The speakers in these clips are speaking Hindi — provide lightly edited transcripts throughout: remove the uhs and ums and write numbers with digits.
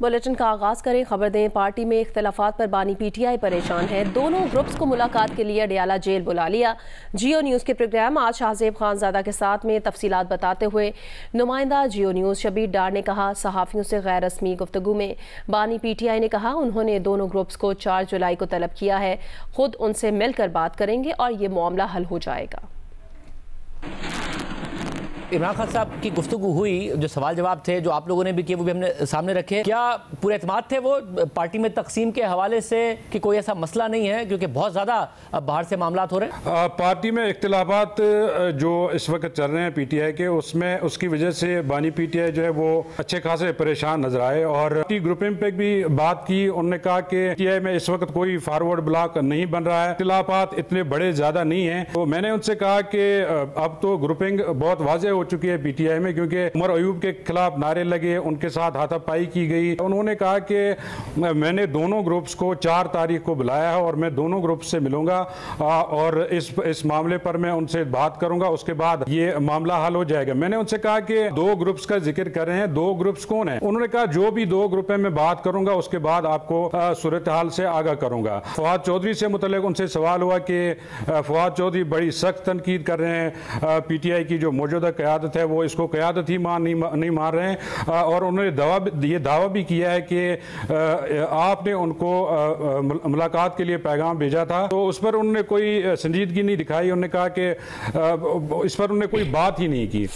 बुलेटिन का आगाज करें। खबर दें, पार्टी में इख्तलाफात पर बानी पीटीआई परेशान है। दोनों ग्रुप्स को मुलाकात के लिए अडयाला जेल बुला लिया। जियो न्यूज़ के प्रोग्राम आज शाहजेब खानजादा के साथ में तफसीलात बताते हुए नुमाइंदा जियो न्यूज़ शबीर डार ने कहा, सहाफ़ियों से गैर रस्मी गुफ्तगू में बानी पीटीआई ने कहा उन्होंने दोनों ग्रुप्स को 4 जुलाई को तलब किया है, खुद उनसे मिलकर बात करेंगे और ये मामला हल हो जाएगा। इमरान खान साहब की गुफ्तगू हुई, जो सवाल जवाब थे जो आप लोगों ने भी किए वो भी हमने सामने रखे। क्या पूरे एतमाद थे वो पार्टी में तकसीम के हवाले से कि कोई ऐसा मसला नहीं है, क्योंकि बहुत ज़्यादा बाहर से मामला हो रहे हैं? पार्टी में इख्तिलाफात जो इस वक्त चल रहे हैं पीटीआई के, उसमें उसकी वजह से बानी पीटीआई जो है वो अच्छे खासे परेशान नजर आए और पार्टी ग्रुपिंग पे भी बात की। उन्होंने कहा कि पीटीआई में इस वक्त कोई फॉरवर्ड ब्लॉक नहीं बन रहा है, इख्तिलाफात इतने बड़े ज़्यादा नहीं हैं। तो मैंने उनसे कहा कि अब तो ग्रुपिंग बहुत वाज़ेह हो चुकी है पीटीआई में, क्योंकि उमर अयूब के खिलाफ नारे लगे, उनके साथ हाथापाई की गई। उन्होंने कहा कि मैंने दोनों ग्रुप्स को 4 तारीख को बुलाया है और मैं दोनों ग्रुप से मिलूंगा और इस मामले पर मैं उनसे बात करूंगा, उसके बाद ये मामला हल हो जाएगा। मैंने उनसे कहा कि 2 ग्रुप्स का जिक्र कर रहे हैं, 2 ग्रुप्स कौन है? उन्होंने कहा जो भी 2 ग्रुप है मैं बात करूंगा, उसके बाद आपको सूरत हाल से आगाह करूंगा। फवाद चौधरी से मुतल्लिक उनसे सवाल हुआ कि फवाद चौधरी बड़ी सख्त तनकीद कर रहे हैं, पीटीआई की जो मौजूदा क़यादत है वो इसको क़यादत ही नहीं मान रहे हैं और उन्होंने ये दावा भी किया है कि आपने उनको मुलाकात के लिए पैगाम भेजा था। तो उस पर उन्होंने कोई संजीदगी नहीं दिखाई। उन्होंने कहा कि इस पर उन्होंने कोई बात ही नहीं की।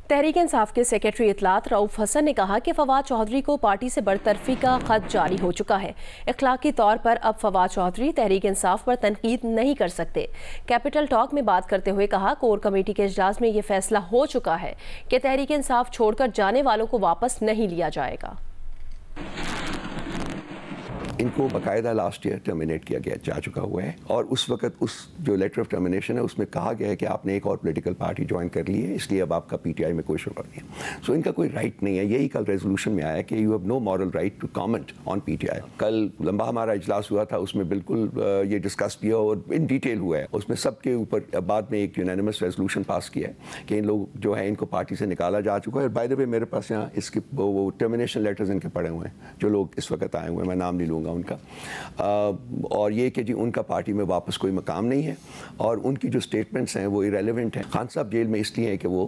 तहरीक इंसाफ के सेक्रेटरी इतलात रऊफ हसन ने कहा कि फवाद चौधरी को पार्टी से बरतरफी का खत जारी हो चुका है। इखलाकी तौर पर अब फवाद चौधरी तहरीक इंसाफ पर तनकीद नहीं कर सकते। कैपिटल टॉक में बात करते हुए कहा, कोर कमेटी के इजलास में यह फैसला हो चुका है कि तहरीक इंसाफ छोड़कर जाने वालों को वापस नहीं लिया जाएगा। इनको बाकायदा लास्ट ईयर टर्मिनेट किया गया जा चुका हुआ है और उस वक्त उस जो लेटर ऑफ टर्मिनेशन है उसमें कहा गया है कि आपने एक और पॉलिटिकल पार्टी ज्वाइन कर ली है, इसलिए अब आपका पीटीआई में कोई शुमार नहीं है। सो इनका कोई राइट नहीं है। यही कल रेजोल्यूशन में आया कि you have no moral right to comment on PTI. कल लंबा हमारा इजलास हुआ था, उसमें बिल्कुल ये डिस्कस किया और इन डिटेल हुआ है। उसमें सबके ऊपर बाद में एक यूनानिमस रेजोल्यूशन पास किया है कि इन लोग जो है इनको पार्टी से निकाला जा चुका है। बाय द वे मेरे पास यहाँ इसके वो टर्मिनेशन लेटर्स इनके पड़े हुए हैं, जो लोग इस वक्त आए हुए हैं, मैं नाम नहीं लूँगा उनका। और ये कि जी उनका पार्टी में वापस कोई मकाम नहीं है और उनकी जो स्टेटमेंट्स हैं वो इरेलेवेंट हैं। खान साहब जेल में इसलिए हैं कि वो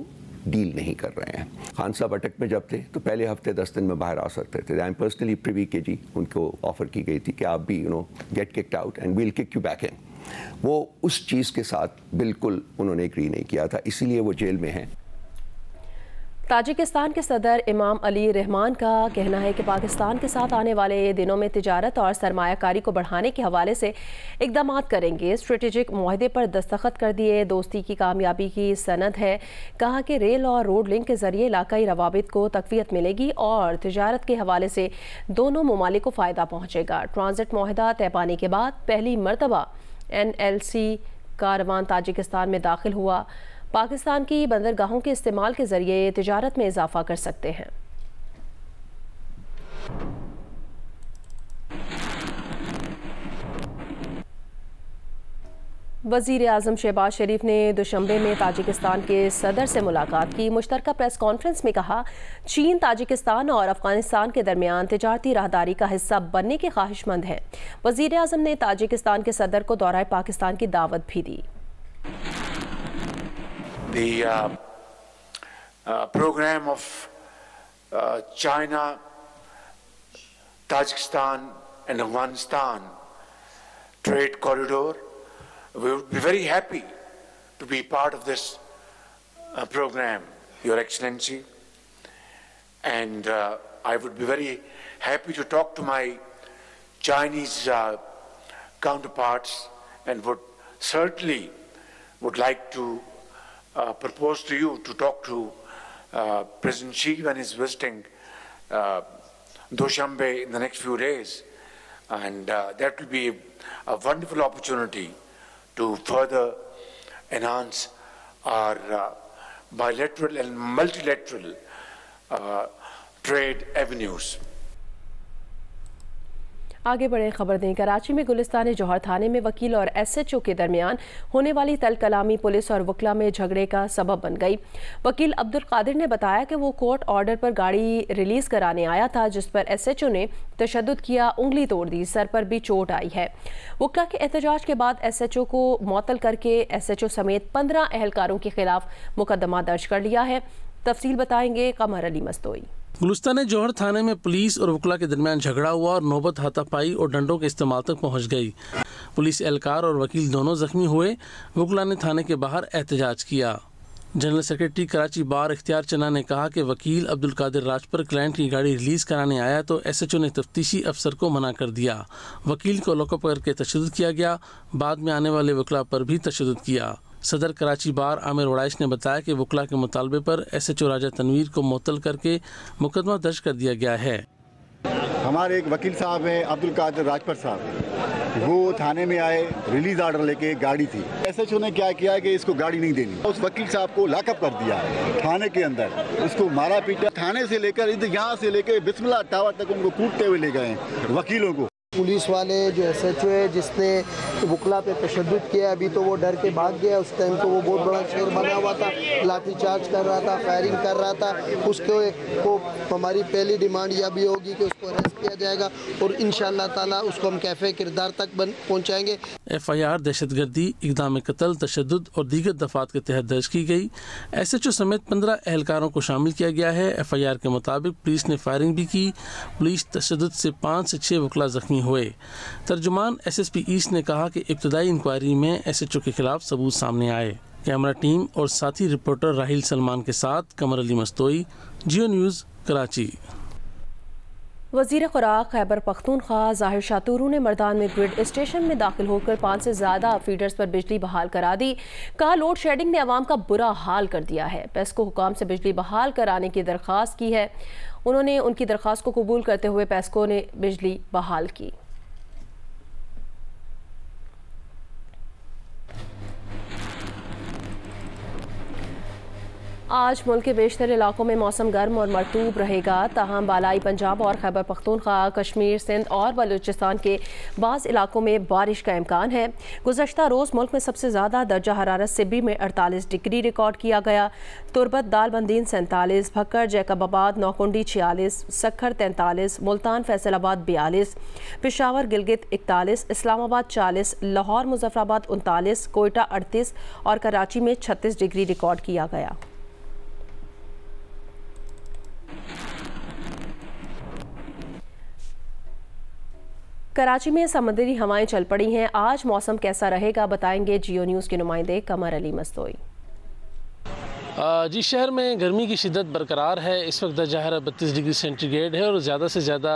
डील नहीं कर रहे हैं। खान साहब अटक में जब थे तो पहले हफ्ते 10 दिन में बाहर आ सकते थे। आई एम पर्सनली प्रिवी के जी उनको ऑफर की गई थी कि आप भी get kicked out and we'll kick you back in. वो उस चीज़ के साथ बिल्कुल उन्होंने एग्री नहीं किया था, इसीलिए वो जेल में हैं। ताजिकिस्तान के सदर इमाम अली रहमान का कहना है कि पाकिस्तान के साथ आने वाले दिनों में तिजारत और सरमायाकारी को बढ़ाने के हवाले से इकदाम करेंगे। स्ट्रेटेजिक मुआहदे पर दस्तखत कर दिए, दोस्ती की कामयाबी की सनद है। कहा कि रेल और रोड लिंक के जरिए इलाकाई रवाबित को तकवीत मिलेगी और तिजारत के हवाले से दोनों ममालिक को फ़ायदा पहुँचेगा। ट्रांजिट मुआहदा तय पाने के बाद पहली मरतबा NLC कारवान ताजिकिस्तान में दाखिल हुआ। पाकिस्तान की बंदरगाहों के इस्तेमाल के जरिए तिजारत में इजाफा कर सकते हैं। वज़ीर आज़म शहबाज शरीफ ने दुशंबे में ताजिकिस्तान के सदर से मुलाकात की। मुश्तरका प्रेस कॉन्फ्रेंस में कहा, चीन ताजिकिस्तान और अफगानिस्तान के दरमियान तिजारती राहदारी का हिस्सा बनने के ख्वाहिशमंद है। वज़ीर आज़म ने ताजिकिस्तान के सदर को दौराए पाकिस्तान की दावत भी दी। The program of China, Tajikistan and Afghanistan trade corridor, we would be very happy to be part of this program, Your Excellency, and I would be very happy to talk to my Chinese counterparts and would certainly like to propose to you to talk to President Xi when he's visiting Dushanbe in the next few days, and that will be a wonderful opportunity to further enhance our bilateral and multilateral trade avenues. आगे बढ़े खबर दें। कराची में गुलिस्तान जौहर थाने में वकील और SHO के दरमियान होने वाली तल कलामी पुलिस और वकला में झगड़े का सबब बन गई। वकील अब्दुल कादिर ने बताया कि वो कोर्ट ऑर्डर पर गाड़ी रिलीज कराने आया था, जिस पर SHO ने तशद्दुद किया, उंगली तोड़ दी, सर पर भी चोट आई है। वकला के एहतजाज के बाद SHO को मुअत्तल करके SHO समेत 15 अहलकारों के खिलाफ मुकदमा दर्ज कर लिया है। तफसील बताएंगे कमर अली मस्तोई। गुलिस्तान जौहर थाने में पुलिस और वकला के दरमियान झगड़ा हुआ और नौबत हाथापाई और डंडों के इस्तेमाल तक पहुंच गई। पुलिस एहलकार और वकील दोनों जख्मी हुए। वकला ने थाने के बाहर एहतजाज किया। जनरल सेक्रेटरी कराची बार इख्तियार चन्ना ने कहा कि वकील अब्दुल कादिर राज पर क्लाइंट की गाड़ी रिलीज कराने आया तो SHO ने तफ्तीशी अफसर को मना कर दिया। वकील को लॉकअप करके तशद्दुद किया गया। बाद में आने वाले वकला पर भी तशद्दुद किया। सदर कराची बार आमिर वड़ाइश ने बताया कि वकला के मुतालबे पर SHO राजा तनवीर को मुअत्तल करके मुकदमा दर्ज कर दिया गया है। हमारे एक वकील साहब हैं अब्दुल कादिर राजपर साहब, वो थाने में आए, रिलीज ऑर्डर लेके गाड़ी थी। SHO ने क्या किया कि इसको गाड़ी नहीं देनी, उस वकील साहब को लॉकअप कर दिया थाने के अंदर, उसको मारा पीटा। थाने से लेकर यहाँ से लेकर बिस्मिल्लाह टावर तक उनको कूटते हुए ले गए वकीलों को। पुलिस वाले जो SHO है जिसने वकला पे तशद्दुद किया, अभी तो वो डर के भाग गया। उस टाइम तो वो बहुत बड़ा शेर बना हुआ था, लाठी चार्ज कर रहा था, फायरिंग कर रहा था। उसको हमारी पहली डिमांड यह भी होगी कि उसको अरेस्ट किया जाएगा और इंशाअल्लाह ताला उसको हम कैफे किरदार तक पहुँचाएंगे। FIR दहशतगर्दी, इक़दाम कत्ल, तशद्दुद और दीगर दफात के तहत दर्ज की गई। SHO समेत 15 एहलकारों को शामिल किया गया है। FIR के मुताबिक पुलिस ने फायरिंग भी की। पुलिस तशद्दुद से 5 से 6 वकला जख्मी हुए। तर्जुमान SSP ईस्ट ने कहा कि इब्तदाई इंक्वायरी में SHO के खिलाफ सबूत सामने आए। कैमरा टीम और साथी रिपोर्टर राहिल सलमान के साथ कमर अली मस्तोई, जियो न्यूज़, कराची। वज़ीर खुराक खैबर पख्तूनख्वा ज़ाहिर शातुरू ने मर्दान में ग्रिड स्टेशन में दाखिल होकर 5 से ज़्यादा फीडर्स पर बिजली बहाल करा दी। कहा लोड शेडिंग ने अवाम का बुरा हाल कर दिया है। पेस्को हुकाम से बिजली बहाल कराने की दरख्वास्त की है। उन्होंने उनकी दरख्वास्त को कबूल करते हुए पेस्को ने बिजली बहाल की। आज मुल्क के बेशतर इलाकों में मौसम गर्म और मरतूब रहेगा। ताहम बालाई पंजाब और खैबर पख्तूनख्वा, कश्मीर, सिंध और बलूचिस्तान के बाज़ इलाकों में बारिश का इम्कान है। गुज़श्ता रोज़ मुल्क में सबसे ज़्यादा दर्जा हरारत सिब्बी में 48 डिग्री रिकॉर्ड किया गया। तुरबत दालबंदीन 47, भक्कर जैकबाबाद नौकुंडी 46, सक्खर 43, मुल्तान फैसलाबाद 42, पेशावर गिलगित 41, इस्लामाबाद 40, लाहौर मुजफ्फराबाद 39, कोयटा 38 और कराची में 36 डिग्री रिकॉर्ड किया गया। कराची में समुद्री हवाएं चल पड़ी हैं। आज मौसम कैसा रहेगा बताएंगे जियो न्यूज़ के नुमाइंदे कमर अली मस्तोई। जी, शहर में गर्मी की शिद्दत बरकरार है। इस वक्त दर्जा हरारत 32 डिग्री सेंटीग्रेड है और ज़्यादा से ज़्यादा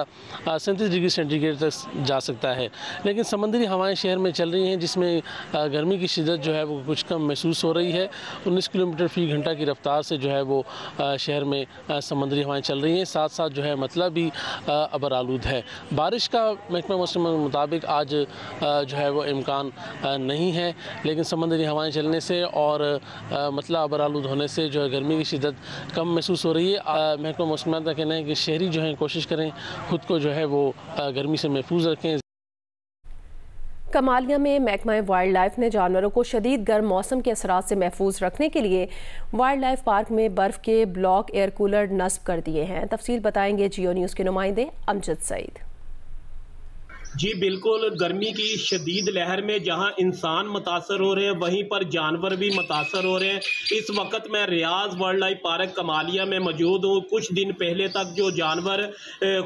37 डिग्री सेंटीग्रेड तक जा सकता है। लेकिन समंदरी हवाएं शहर में चल रही हैं, जिसमें गर्मी की शिद्दत जो है वो कुछ कम महसूस हो रही है। 19 किलोमीटर फ़ी घंटा की रफ्तार से जो है वो शहर में समंदरी हवाएँ चल रही हैं। साथ साथ जो है मतलब भी अबर आलूद है। बारिश का महकमा मौसम के मुताबिक आज जो है वो इम्कान नहीं है, लेकिन समंदरी हवाएँ चलने से और मतलब अबर आलूद होने से जो है गर्मी की शिद्दत कम महसूस हो रही है। महकमा मौसम का कहना है कि शहरी जो है कोशिश करें खुद को जो है वो गर्मी से महफूज रखें। कमालिया में महकमा वाइल्ड लाइफ ने जानवरों को शदीद गर्म मौसम के असरात से महफूज रखने के लिए वाइल्ड लाइफ पार्क में बर्फ़ के ब्लॉक एयर कूलर नस्ब कर दिए हैं। तफसील बताएंगे जियो न्यूज़ के नुमाइंदे अमजद सईद। जी बिल्कुल, गर्मी की शदीद लहर में जहां इंसान मुतासर हो रहे हैं वहीं पर जानवर भी मुतासर हो रहे हैं। इस वक्त मैं रियाज वाइल्ड लाइफ पार्क कमालिया में मौजूद हूं। कुछ दिन पहले तक जो जानवर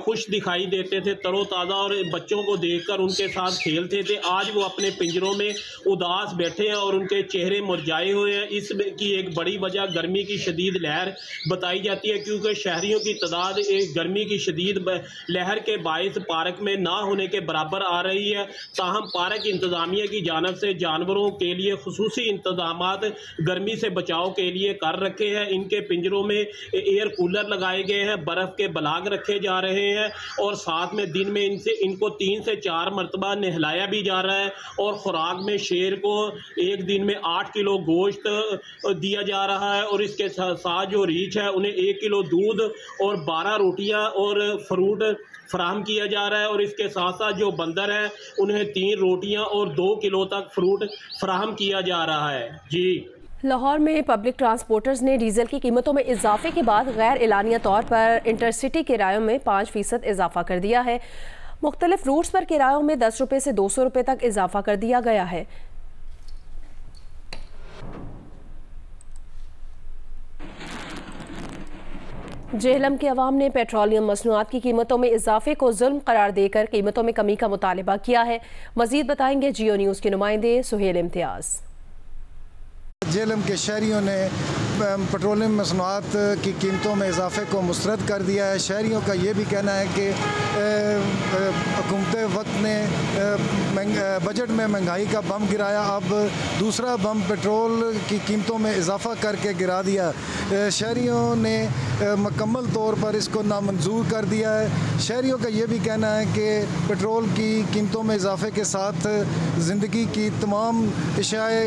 खुश दिखाई देते थे, तरोताज़ा, और बच्चों को देखकर उनके साथ खेलते थे, आज वो अपने पिंजरों में उदास बैठे हैं और उनके चेहरे मुरझाए हुए हैं। इसकी एक बड़ी वजह गर्मी की शदीद लहर बताई जाती है, क्योंकि शहरियों की तादाद एक गर्मी की शदीद लहर के बायस पार्क में ना होने के बराबर आ रही है। ताहम पार्क इंतजामिया की जानिब से जानवरों के लिए खुसूसी इंतजामात गर्मी से बचाव के लिए कर रखे हैं। इनके पिंजरों में एयर कूलर लगाए गए हैं, बर्फ़ के बलाग रखे जा रहे हैं और साथ में दिन में इनको 3 से 4 मरतबा नहलाया भी जा रहा है। और खुराक में शेर को एक दिन में 8 किलो गोश्त दिया जा रहा है और इसके साथ जो रीछ है उन्हें 1 किलो दूध और 12 रोटियां और फ्रूट फराहम किया जा रहा है। और इसके साथ साथ जो जो बंदर हैं उन्हें 3 रोटियां और 2 किलो तक फ्रूट फराहम किया जा रहा है। जी, लाहौर में पब्लिक ट्रांसपोर्टर्स ने डीजल की कीमतों में इजाफे के बाद गैर एलानिया तौर पर इंटरसिटी किरायों में 5% इजाफा कर दिया है। मुख्तलिफ रूट्स पर किरायों में 10 रुपये से 200 रुपये तक इजाफा कर दिया गया है। जेहलम के अवाम ने पेट्रोलियम मसनूआत की कीमतों में इजाफे को जुल्म करार देकर कीमतों में कमी का मुतालबा किया है। मजीद बताएंगे जियो न्यूज़ के नुमाइंदे सुहेल इम्तियाज़। जेहलम के शहरियों ने पेट्रोलियम मसनूआत की कीमतों में इजाफे को मुस्तरद कर दिया है। शहरियों का ये भी कहना है कि हुकूमत वक्त ने बजट में महंगाई का बम गिराया, अब दूसरा बम पेट्रोल की कीमतों में इजाफा करके गिरा दिया। शहरियों ने मुकम्मल तौर पर इसको नामंजूर कर दिया है। शहरियों का ये भी कहना है कि पेट्रोल की कीमतों में इजाफे के साथ ज़िंदगी की तमाम अशियाए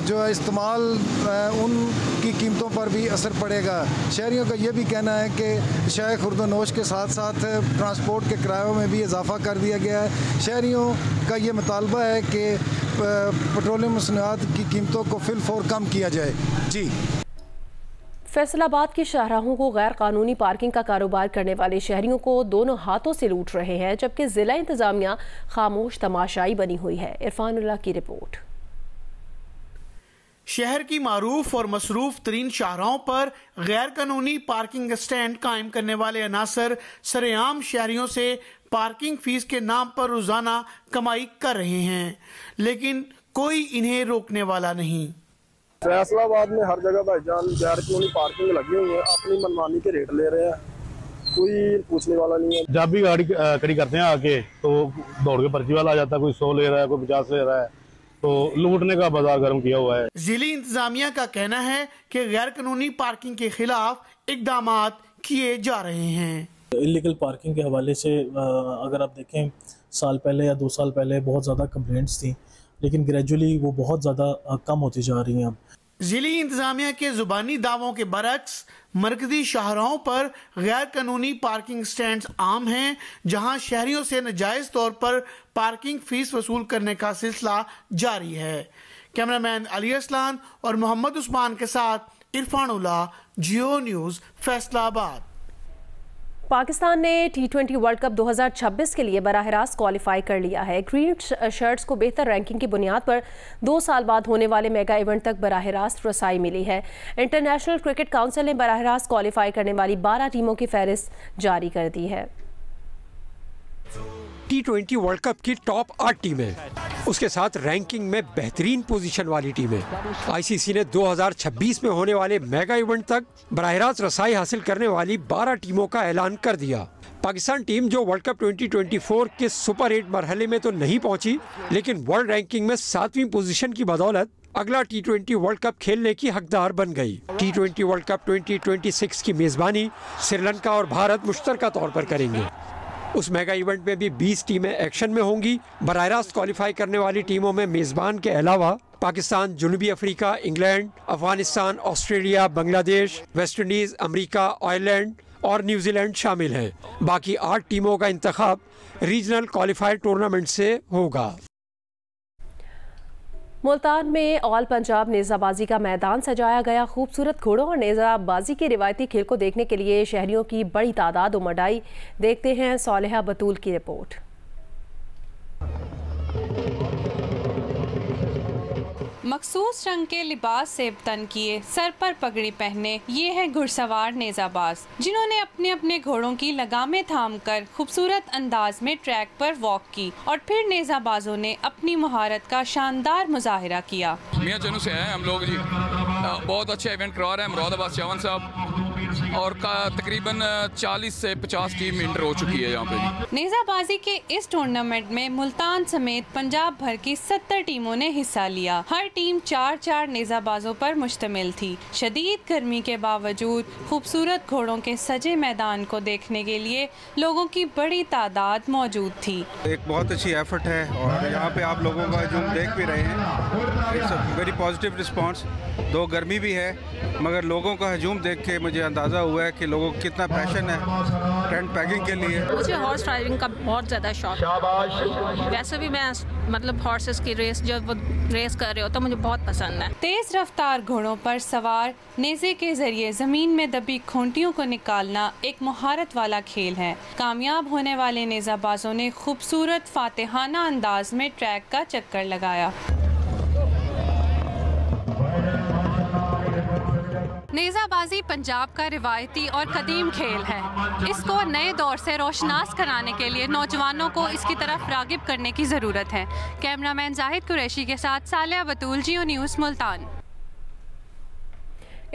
जो है इस्तेमाल उनकी कीमतों पर भी असर पड़ेगा। शहरियों का ये भी कहना है कि अशियाए खुर्दोनोश के साथ साथ ट्रांसपोर्ट के किरायों में भी इजाफा कर दिया गया है। शहरियों का ये मुतालबा है कि पेट्रोलियम मसनूआत की कीमतों को फिलफौर कम किया जाए। जी, फैसलाबाद की शाहराहों को गैर कानूनी पार्किंग का कारोबार करने वाले शहरियों को दोनों हाथों से लूट रहे हैं, जबकि जिला इंतजामिया खामोश तमाशाई बनी हुई है। इरफानुल्लाह की रिपोर्ट। शहर की मारूफ और मसरूफ तरीन शाहराहों पर गैर कानूनी पार्किंग स्टैंड कायम करने वाले अनासर सरेआम शहरियों से पार्किंग फीस के नाम पर रोजाना कमाई कर रहे हैं, लेकिन कोई इन्हें रोकने वाला नहीं। फैसलाबाद में हर जगह भाईजान गैर कानूनी पार्किंग लगी हुई है, अपनी मनमानी के रेट ले रहे हैं, कोई पूछने वाला नहीं है। जब भी गाड़ी खड़ी करते हैं आके तो दौड़ के पर्ची वाला आ जाता है, कोई 100 ले रहा है, कोई 50 ले रहा है, तो लूटने का बाजार गर्म किया हुआ है। जिली इंतजामिया का कहना है कि गैर कानूनी पार्किंग के खिलाफ इकदामात किए जा रहे हैं। इलीगल पार्किंग के हवाले से अगर आप देखें साल पहले या 2 साल पहले बहुत ज़्यादा कंप्लेंट्स थी, लेकिन ग्रेजुअली वो बहुत ज़्यादा कम होती जा रही हैं। जिली इंतजामिया के जुबानी दावों के बरक्स मरकजी शाहराहों पर गैर कानूनी पार्किंग स्टैंड आम हैं, जहां शहरियों से नाजायज तौर पर पार्किंग फीस वसूल करने का सिलसिला जारी है। कैमरामैन अली असलान और मोहम्मद उस्मान के साथ इरफानुल्लाह, जियो न्यूज़, फैसलाबाद। पाकिस्तान ने T20 वर्ल्ड कप 2026 के लिए बराह रास्त क्वालिफाई कर लिया है। ग्रीन शर्ट्स को बेहतर रैंकिंग की बुनियाद पर 2 साल बाद होने वाले मेगा इवेंट तक बराह रास्त रसाई मिली है। इंटरनेशनल क्रिकेट काउंसिल ने बराह रास्त क्वालिफाई करने वाली 12 टीमों की फहरिस्त जारी कर दी है। T20 वर्ल्ड कप की टॉप 8 टीमें, उसके साथ रैंकिंग में बेहतरीन पोजीशन वाली टीमें। आईसीसी ने 2026 में होने वाले मेगा इवेंट तक बराह रास्त रसाई हासिल करने वाली 12 टीमों का ऐलान कर दिया। पाकिस्तान टीम जो वर्ल्ड कप 2024 के सुपर 8 मरहले में तो नहीं पहुंची, लेकिन वर्ल्ड रैंकिंग में 7वीं पोजीशन की बदौलत अगला T20 वर्ल्ड कप खेलने की हकदार बन गई। T20 वर्ल्ड कप 2026 की मेजबानी श्रीलंका और भारत मुश्तरका तौर पर करेंगे। उस मेगा इवेंट में भी 20 टीमें एक्शन में होंगी। बराह रास्त क्वालिफाई करने वाली टीमों में मेजबान के अलावा पाकिस्तान, जनूबी Africa, England, Afghanistan, Australia, Bangladesh, West Indies, America, Ireland और न्यूजीलैंड शामिल हैं। बाकी 8 टीमों का इंतखाब रीजनल क्वालिफायर टूर्नामेंट से होगा। मुल्तान में ऑल पंजाब नेज़ाबाजी का मैदान सजाया गया। खूबसूरत घोड़ों और नेज़ाबाजी के रिवायती खेल को देखने के लिए शहरियों की बड़ी तादाद उमड़ आई। देखते हैं सालेहा बतूल की रिपोर्ट। मखसूस रंग के लिबास से तन किए, सर पर पगड़ी पहने, ये है घुड़सवार नेज़ाबाज, जिन्होंने अपने अपने घोड़ों की लगामें थामकर खूबसूरत अंदाज में ट्रैक पर वॉक की और फिर नेज़ाबाजों ने अपनी महारत का शानदार मुजाहिरा किया। मियां चनू से हैं हम लोग जी, बहुत अच्छा इवेंट करवा रहे हैं मुरादाबाद चावन साहब, और तकरीबन 40 से 50 टीम इंटर हो चुकी है यहाँ पे। नेज़ाबाजी के इस टूर्नामेंट में मुल्तान समेत पंजाब भर की 70 टीमों ने हिस्सा लिया। हर टीम 4-4 नेज़ाबाजों पर मुश्तमिल थी। शदीद गर्मी के बावजूद खूबसूरत घोड़ों के सजे मैदान को देखने के लिए लोगों की बड़ी तादाद मौजूद थी। एक बहुत अच्छी एफर्ट है और यहाँ पे आप लोगों का जो देख भी रहे हैं, it's a very positive response. दो गर्मी भी है, मगर लोगों का हजूम देख के मुझे अंदाज़ा हुआ है कि लोगों को कितना पैशन है टेंट पैकिंग के लिए। मुझे हॉर्स ड्राइविंग का बहुत ज़्यादा शौक है। वैसे भी मैं मतलब हॉर्सेस की रेस, जब वो रेस कर रहे हो तो मुझे बहुत पसंद है। तेज रफ्तार घोड़ों पर सवार नेज़े के जरिए जमीन में दबी खूंटियों को निकालना एक महारत वाला खेल है। कामयाब होने वाले नेज़ाबाजों ने खूबसूरत फातिहाना अंदाज में ट्रैक का चक्कर लगाया। नेज़ाबाजी पंजाब का रिवायती और कदीम खेल है। इसको नए दौर से रोशनास कराने के लिए नौजवानों को इसकी तरफ रागिब करने की ज़रूरत है। कैमरामैन जाहिद कुरैशी के साथ सालिया बतूल, जियो न्यूज़, मुल्तान।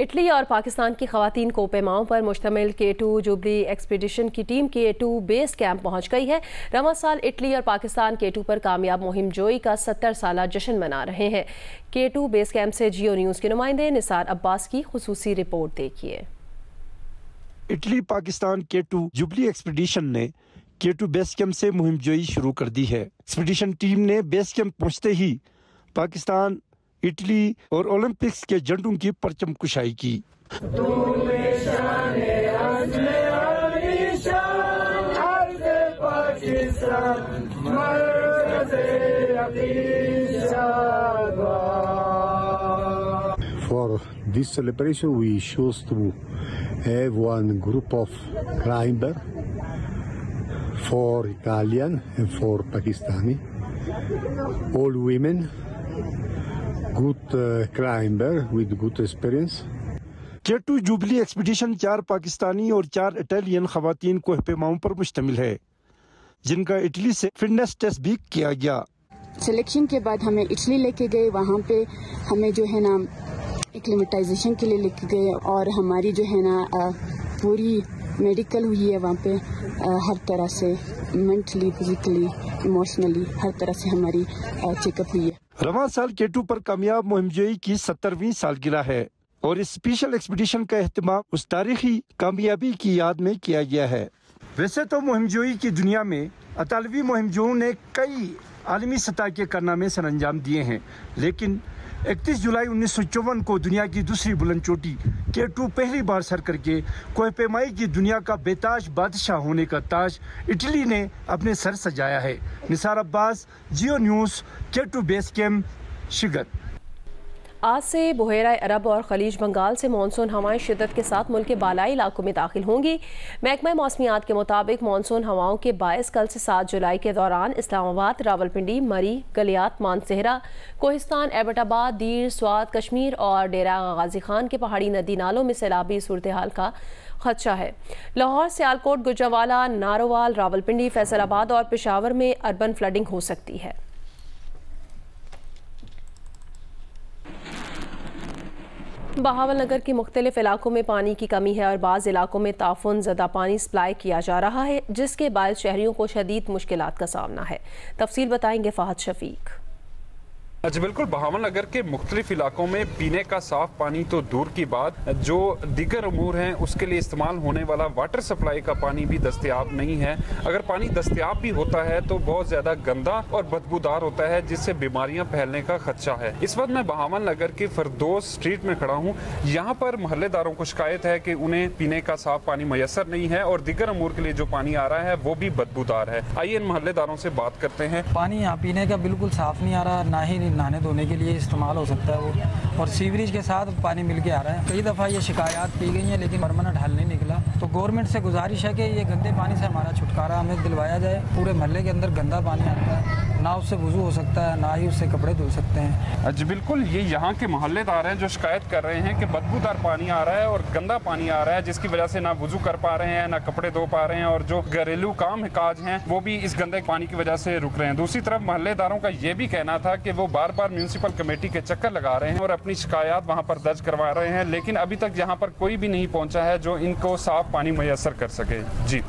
इटली और पाकिस्तान की खवातीन कोपेमाओं पर मुश्तमिल K2 जुबली एक्सपीडिशन की टीम K2 बेस कैंप पहुंच गई है। रवां साल इटली और पाकिस्तान K2 पर कामयाब मुहिम जोई का 70 साला जश्न मना रहे हैं। K2 बेस कैंप से जियो न्यूज़ के नुमाइंदे निसार अब्बास की खुसूसी रिपोर्ट देखिए। Italy Pakistan K2 jubilee expedition ने K2 बेस कैंप से मुहिम जोई शुरू कर दी है। एक्सपीडिशन टीम ने बेस कैंप पहुंचते ही पाकिस्तान, इटली और ओलंपिक्स के झंडों की परचम कुशाई की। For this celebration we chose to have one group of climber, 4 Italian and 4 Pakistani, all women, good climber with good experience. K2 jubilee expedition 4 Pakistani और 4 इटालियन खवातीन कोहपेमाओं पर मुश्तमिल है, जिनका इटली से फिटनेस टेस्ट भी किया गया। सिलेक्शन के बाद हमें इटली लेके गए, वहाँ पे हमें जो है ना एक्लिमेटाइजेशन के लिए लेके गए और हमारी जो है ना पूरी मेडिकल हुई है वहाँ पे, हर तरह से मेंटली, फिजिकली, इमोशनली हर तरह से हमारी चेकअप हुई है। रवां साल K2 पर कामयाब मुहिमजोई की 70वीं सालगिरह है और इस स्पेशल एक्सपीडिशन का एहतमाम उस तारीखी कामयाबी की याद में किया गया है। वैसे तो मुहिमजोई की दुनिया में अतालवी मुहिमजोओं ने कई आलमी सतह के कारनामे सरअंजाम दिए हैं, लेकिन 31 जुलाई 1954 को दुनिया की दूसरी बुलंद चोटी K2 पहली बार सर करके कोहपेमाई की दुनिया का बेताज बादशाह होने का ताज इटली ने अपने सर सजाया है। Nisar Abbas, Geo News, K2 base camp, Shigar. आज से बहेरा अरब और खलीज बंगाल से मानसून हवाएं शिद्दत के साथ मुल्क के बालाई इलाकों में दाखिल होंगी। महकमा मौसमियात के मुताबिक मानसून हवाओं के बायस कल से 7 जुलाई के दौरान इस्लामाबाद, रावलपिंडी, मरी, गलियात, मानसेहरा, कोहिस्तान, एबटाबाद, दीर, स्वात, कश्मीर और डेरा गाजी खान के पहाड़ी नदी नालों में सैलाबी सूरत हाल का खदशा है। लाहौर, सियालकोट, गुजरावाला, नारोवाल, रावलपिंडी, फैसलाबाद और पेशावर में अर्बन फ्लडिंग हो सकती है। बहावल नगर के मुख्तलिफ इलाकों में पानी की कमी है और बाज़ इलाकों में ताफुन ज़दा पानी सप्लाई किया जा रहा है, जिसके बाद शहरियों को शदीद मुश्किलात का सामना है। तफसील बताएंगे फ़हद शफीक। जी बिल्कुल, बहावल नगर के मुख्तलिफ इलाकों में पीने का साफ पानी तो दूर की बात, जो दीगर अमूर हैं उसके लिए इस्तेमाल होने वाला वाटर सप्लाई का पानी भी दस्तयाब नहीं है। अगर पानी दस्तयाब भी होता है तो बहुत ज़्यादा गंदा और बदबूदार होता है, जिससे बीमारियां फैलने का खदशा है। इस वक्त मैं बहावल नगर के फरदोस स्ट्रीट में खड़ा हूँ। यहाँ पर मोहल्लेदारों को शिकायत है कि उन्हें पीने का साफ पानी मैसर नहीं है और दीगर अमूर के लिए जो पानी आ रहा है वो भी बदबूदार है। आइए इन मोहल्लेदारों से बात करते हैं। पानी यहाँ पीने का बिल्कुल साफ नहीं आ रहा, ना ही नहाने धोने के लिए इस्तेमाल हो सकता है वो, और सीवरेज के साथ पानी मिल के आ रहा है। कई दफ़ा ये शिकायत की गई है लेकिन परमानेंट हल नहीं निकला। तो गवर्नमेंट से गुजारिश है कि ये गंदे पानी से हमारा छुटकारा हमें दिलवाया जाए। पूरे मोहल्ले के अंदर गंदा पानी आता है, ना उससे वुज़ू हो सकता है, ना ही उससे कपड़े धुल सकते हैं। जी बिल्कुल, ये यहाँ के मोहल्लेदार हैं जो शिकायत कर रहे हैं कि बदबूदार पानी आ रहा है और गंदा पानी आ रहा है, जिसकी वजह से ना वुज़ू कर पा रहे हैं, ना कपड़े धो पा रहे हैं और जो घरेलू काम काज हैं वो भी इस गंदे पानी की वजह से रुक रहे हैं। दूसरी तरफ मोहल्लेदारों का ये भी कहना था कि वो बार बार म्यूनसिपल कमेटी के चक्कर लगा रहे हैं और अपनी शिकायत वहाँ पर दर्ज करवा रहे हैं, लेकिन अभी तक यहाँ पर कोई भी नहीं पहुँचा है जो इनको साफ पानी मैसर कर सके। जी।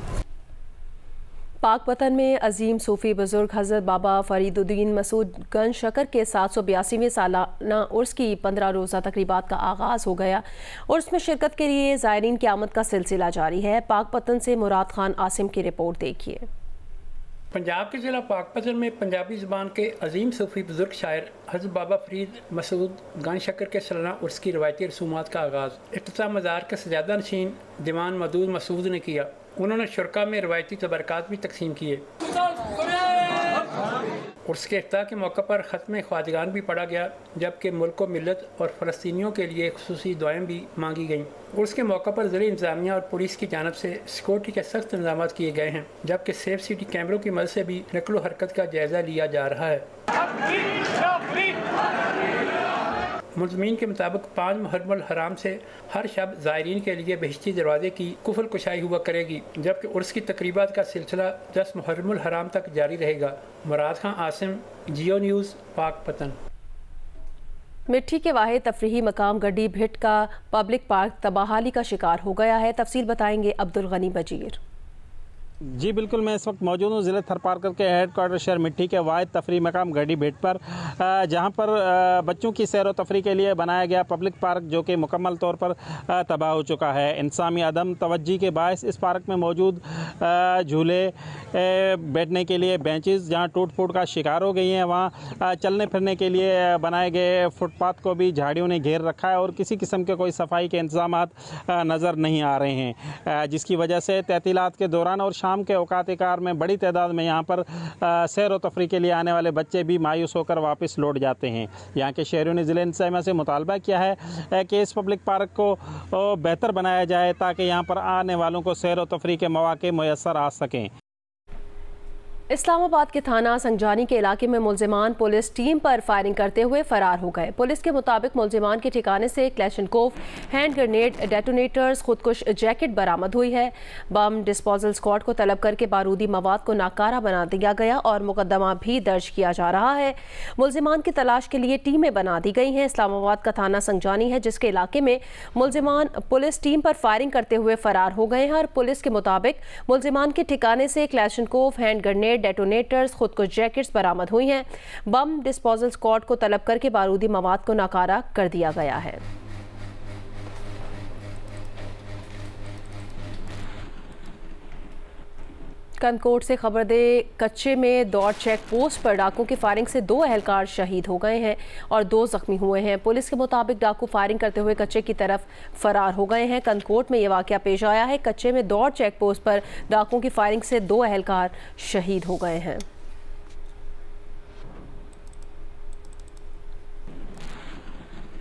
पाकपतन में अजीम सूफी बुजुर्ग हज़रत बाबा फरीदुद्दीन मसूद गंज शकर के 782वें सालाना उर्स की 15 रोज़ा तकरीबात का आगाज़ हो गया। उर्स में शिरकत के लिए ज़ायरीन की आमद का सिलसिला जारी है। पाकपतन से मुराद खान आसिम की रिपोर्ट देखिए। पंजाब के ज़िला पाकपतन में पंजाबी ज़बान के अजीम सूफी बुजुर्ग शायर हज़रत बाबा फरीद मसूद गंज शकर के सालाना उर्स की रवायती रसूमात का आगाज़ इफ्तिताह मज़ार के सजादा नशीन दीवान मदूद मसूद ने किया। उन्होंने शुरका में रवायती तबरकात भी तकसीम किए। उर्स के इफ्ताह के मौके पर ख़त्म ख्वाजगान भी पढ़ा गया, जबकि मुल्क व मिल्लत और फ़लस्तीनियों के लिए खुसूसी दुआएं भी मांगी गईं। उर्स के मौके पर ज़िला इंतज़ामिया और पुलिस की जानब से सिक्योरिटी के सख्त इंतजाम किए गए हैं, जबकि सेफ सिटी कैमरों की मदद से भी नकलो हरकत का जायज़ा लिया जा रहा है। मुल्ज़मीन के मुताबिक 5 मुहर्रम हराम से हर शब ज़ायरीन के लिए बहिश्ती दरवाजे की कुफल कुशाई हुआ करेगी, जबकि उर्स की तकरीबात का सिलसिला 10 मुहर्रम हराम तक जारी रहेगा। मुराद खान आसिम, जियो न्यूज़, पाकपतन। मिट्टी के वाहिद तफरीही मकाम गड्डी भिट का पब्लिक पार्क तबाहाली का शिकार हो गया है। तफसील बताएंगे अब्दुल गनी बजीर। जी बिल्कुल, मैं इस वक्त मौजूद हूँ ज़िला थरपारकर के हेडक्वार्टर शहर मिट्टी के वाहिद तफरी मकाम गड्डी भिट पर, जहाँ पर बच्चों की सैर व तफरी के लिए बनाया गया पब्लिक पार्क जो कि मुकम्मल तौर पर तबाह हो चुका है। इंसानी अदम तवज्जी के बायस इस पार्क में मौजूद झूले, बैठने के लिए बेंचेस जहाँ टूट फूट का शिकार हो गई हैं, वहाँ चलने फिरने के लिए बनाए गए फुटपाथ को भी झाड़ियों ने घेर रखा है और किसी किस्म के कोई सफाई के इंतजाम नज़र नहीं आ रहे हैं, जिसकी वजह से तहतीलात के दौरान और शाम के औकात-ए-कार में बड़ी तादाद में यहाँ पर सैर व तफरी के लिए आने वाले बच्चे भी मायूस होकर वापस लौट जाते हैं। यहाँ के शहरियों ने ज़िला इंतज़ामिया से मुतालबा किया है कि इस पब्लिक पार्क को बेहतर बनाया जाए ताकि यहाँ पर आने वालों को सैर व तफरी के मौके मुयस्सर आ सकें। इस्लामाबाद के थाना संजानी के इलाके में मुल्जिमान पुलिस टीम पर फायरिंग करते हुए फरार हो गए। पुलिस के मुताबिक मुल्जिमान के ठिकाने से क्लैशनकोव, हैंड ग्रेनेड, डेटोनेटर्स, खुदकुश जैकेट बरामद हुई है। बम डिस्पोजल स्क्वाड को तलब करके बारूदी मवाद को नाकारा बना दिया गया और मुकदमा भी दर्ज किया जा रहा है। मुल्जिमान की तलाश के लिए टीमें बना दी गई हैं। इस्लामाबाद का थाना संजानी है जिसके इलाके में मुल्जिमान पुलिस टीम पर फायरिंग करते हुए फरार हो गए हैं और पुलिस के मुताबिक मुल्जिमान के ठिकाने से क्लैशनकोव, हैंड ग्रेनेड, डेटोनेटर्स, खुदकुश जैकेट्स बरामद हुई हैं। बम डिस्पोजल स्क्वाड को तलब करके बारूदी मवाद को नाकारा कर दिया गया है। कंदकोट से खबर दे, कच्चे में दौड़ चेक पोस्ट पर डाकुओं की फायरिंग से 2 एहलकार शहीद हो गए हैं और 2 जख्मी हुए हैं। पुलिस के मुताबिक डाकू फायरिंग करते हुए कच्चे की तरफ फरार हो गए हैं। कंदकोट में यह वाकया पेश आया है। कच्चे में दौड़ चेक पोस्ट पर डाकुओं की फायरिंग से 2 एहलकार शहीद हो गए हैं।